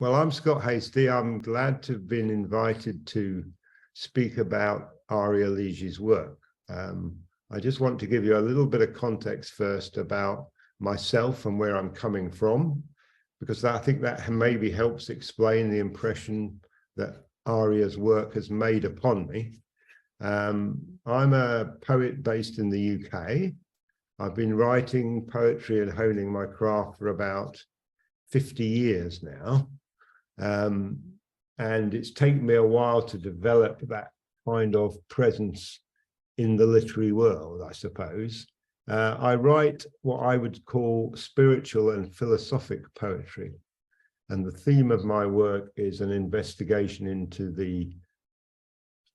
Well, I'm Scott Hastie. I'm glad to have been invited to speak about Aria Ligi's work. I just want to give you a little bit of context first about myself and where I'm coming from, because I think that maybe helps explain the impression that Aria's work has made upon me. I'm a poet based in the UK. I've been writing poetry and honing my craft for about 50 years now. And it's taken me a while to develop that kind of presence in the literary world, I suppose. I write what I would call spiritual and philosophic poetry. And the theme of my work is an investigation into the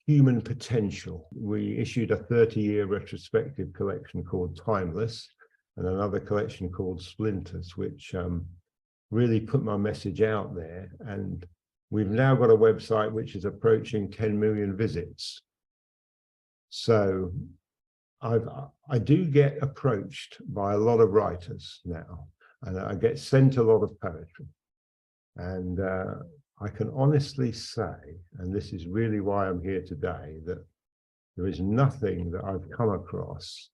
human potential. We issued a 30-year retrospective collection called Timeless and another collection called Splinters, which really put my message out there. And we've now got a website which is approaching 10 million visits. So I do get approached by a lot of writers now, and I get sent a lot of poetry. And I can honestly say, and this is really why I'm here today, that there is nothing that I've come across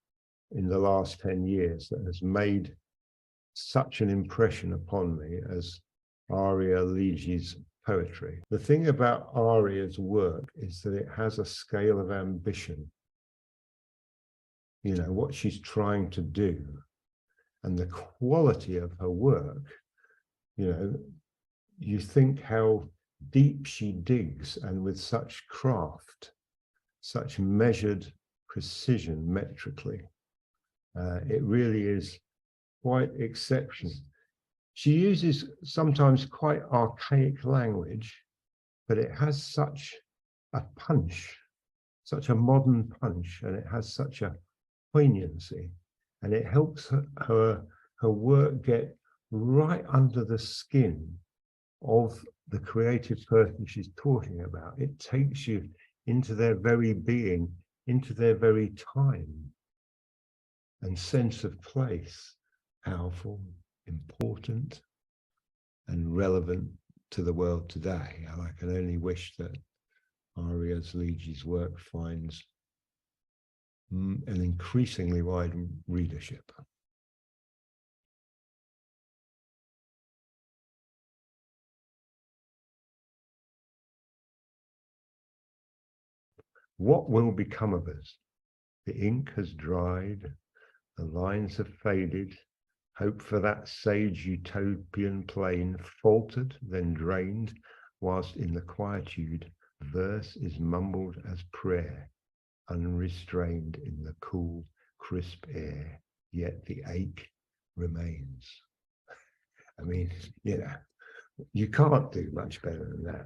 in the last 10 years that has made such an impression upon me as Aria Ligi's poetry. The thing about Aria's work is that it has a scale of ambition. You know, what she's trying to do and the quality of her work, you know, you think how deep she digs, and with such craft, such measured precision metrically. It really is quite exceptional. She uses sometimes quite archaic language, but it has such a punch, such a modern punch, and it has such a poignancy, and it helps her work get right under the skin of the creative person she's talking about. It takes you into their very being, into their very time and sense of place. Powerful, important, and relevant to the world today. And I can only wish that Aria Ligi's work finds an increasingly wide readership. What will become of us? The ink has dried, the lines have faded, hope for that sage utopian plain faltered, then drained, whilst in the quietude verse is mumbled as prayer, unrestrained in the cool, crisp air, yet the ache remains. I mean, you know, you can't do much better than that.